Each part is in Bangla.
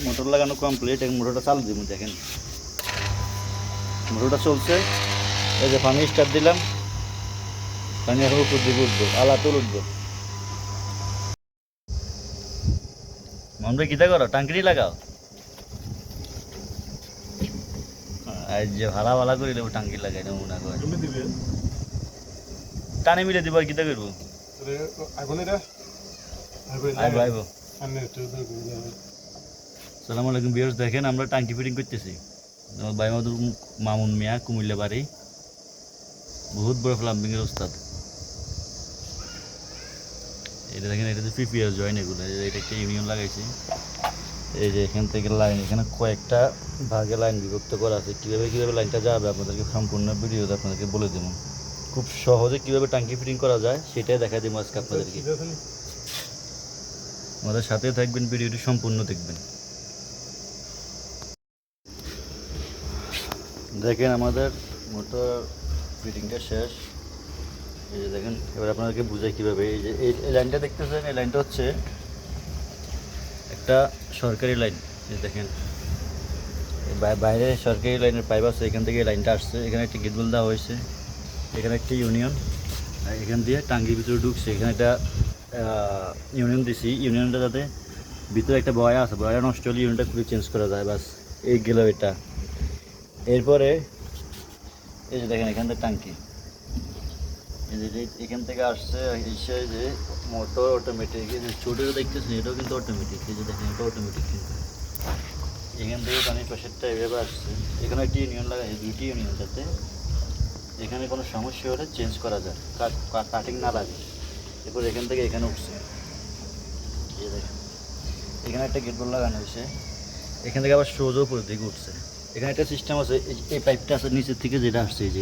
মোটর লাগানো কমপ্লিট। এখন মোটরটা চালু দিব, দেখেন মোটরটা চলছে। এই যে পানি স্টার্ট দিলাম, পানি এখন উপর দিকে উঠবো, আলা তোল উঠবো। মনে কিতা করো, টাঙ্কি লাগাও। আর যে ভাড়া ভাড়া করে দেবো, টাঙ্কি লাগাই দেবো মনে করে টানে মিলে দিব। আর কিতা করবো, আইবো আইবো। সালাম আলাইকুম ভিউয়ার্স, দেখেন আমরা টাঙ্কি ফিটিং করতেছি। আমার ভাই মাদুর মামুন মিয়া, কুমিল্লা বাড়ি, বহুত বড় প্লাম্বিংয়ের ওস্তাদ। এটা দেখেন, এটা পিপিআর জয়েন, এগুলো এটা একটা ইউনিয়ন লাগাইছি। এই যে এখান থেকে লাইন, এখানে কয়েকটা ভাগে লাইন বিভক্ত করা আছে। কীভাবে কীভাবে লাইনটা যাবে আপনাদেরকে সম্পূর্ণ ভিডিওতে আপনাদেরকে বলে দেবো। খুব সহজে কীভাবে টাঙ্কি ফিটিং করা যায় সেটাই দেখা দেবো আজকে আপনাদেরকে। আমাদের সাথে থাকবেন, ভিডিওটি সম্পূর্ণ দেখবেন। দেখেন আমাদের মোটর ফিটিংটা শেষ। এই যে দেখেন, এবার আপনাদেরকে বুঝাই কীভাবে। এই যে এই লাইনটা দেখতেছেন, এই লাইনটা হচ্ছে একটা সরকারি লাইন। এই দেখেন বাইরে সরকারি লাইনের পাইপ আছে, এখান থেকে এই লাইনটা আসছে। এখানে একটা গেটবল দেওয়া হয়েছে, এখানে একটা ইউনিয়ন, আর এখান দিয়ে টাঙ্গির ভিতরে ঢুকছে। এখানে একটা ইউনিয়ন দিছি, ইউনিয়নটা যাতে ভিতরে একটা বয়া আছে, বয়া নষ্ট হলে ইউনিয়নটা খুবই চেঞ্জ করা যায়। বাস এই গেল এটা। এরপরে এই যে দেখেন, এখান থেকে টাঙ্কি, এই যে এখান থেকে আসছে এসে যে মোটর অটোমেটিক। এই যে ছোটো দেখতেছেন, এটাও কিন্তু অটোমেটিক। এই যে দেখেন, এটা অটোমেটিক কিন্তু। এখান থেকে পানির প্রেশারটা এভাবে আসছে। এখানে একটি ইউনিয়ন লাগাই, দুইটি ইউনিয়ন, যাতে এখানে কোনো সমস্যা হলে চেঞ্জ করা যায়, কাটিং না লাগে। এরপর এখান থেকে এখানে উঠছে। এই দেখেন, এখানে একটা গেট বল লাগানো হয়েছে। এখান থেকে আবার সোজা উপর দিকে উঠছে। এখানে একটা সিস্টেম আছে, এই পাইপটা আছে নিচের থেকে যেটা আসছে, এই যে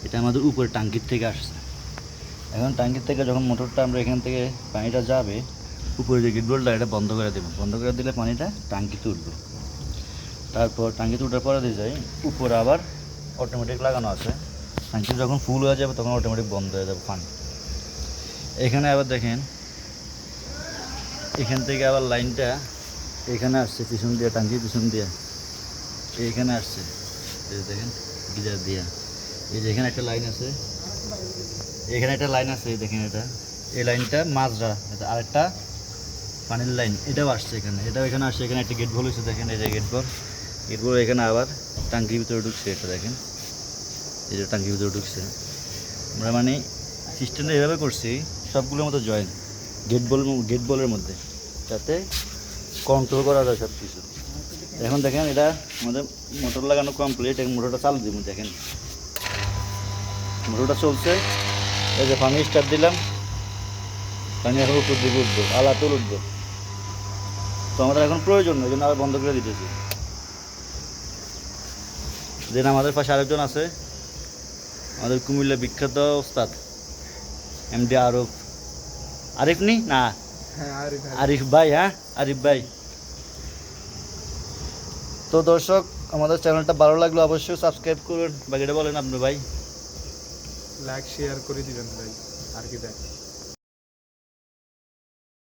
এটা আমাদের উপরে টাঙ্কির থেকে আসছে। এখন টাঙ্কির থেকে যখন মোটরটা আমরা এখান থেকে পানিটা যাবে, উপরে যে গেট বলটা এটা বন্ধ করে দেবো। বন্ধ করে দিলে পানিটা টাঙ্কিতে উঠবে। তারপর টাঙ্কিতে উঠার পরে দিয়ে যায় উপরে আবার অটোমেটিক লাগানো আছে। টাঙ্কি যখন ফুল হয়ে যাবে তখন অটোমেটিক বন্ধ হয়ে যাবে পানি। এখানে আবার দেখেন, এখান থেকে আবার লাইনটা এখানে আসছে পিছন দিয়ে, টাঙ্কির পিছন দিয়ে এইখানে আসছে। এই দেখেন গিজার দিয়া, এই যে এখানে একটা লাইন আছে, এখানে একটা লাইন আছে। এই দেখেন, এই লাইনটা মাজরা, আরেকটা পানির লাইন, এটাও আসছে এখানে, এটাও এখানে আসছে। এখানে একটা গেট বল হয়েছে, দেখেন এই যে গেট বল এখানে আবার টাঙ্কির ভিতরে ঢুকছে। এটা দেখেন, এই যে টাঙ্কির ভিতরে ঢুকছে। আমরা মানে সিস্টেমটা এভাবে করছি, সবগুলোর মতো জয়েন গেট বলের মধ্যে, যাতে কন্ট্রোল করা যায় সব কিছু। এখন দেখেন, এটা আমাদের মোটর লাগানো কমপ্লিট। এখন মোটরটা চালু দিব, দেখেন মোটরটা চলছে। এই যে পানি স্টার্ট দিলাম, পানি এখন উপর দিকে উঠবো, আলা তোল উঠবো। তো আমাদের এখন প্রয়োজন নয়, এই জন্য আবার বন্ধ করে দিতেছি। দেন আমাদের পাশে আরেকজন আছে, আমাদের কুমিল্লা বিখ্যাত ওস্তাদ এমডি আরিফ নি না, আরিফ ভাই। হ্যাঁ, আরিফ ভাই। তো দর্শক, আমাদের চ্যানেলটা ভালো লাগলো অবশ্যই সাবস্ক্রাইব করুন। বাকিটা বলেন আপনি ভাই। লাইক শেয়ার করে দিবেন ভাই, আর কি দেখ।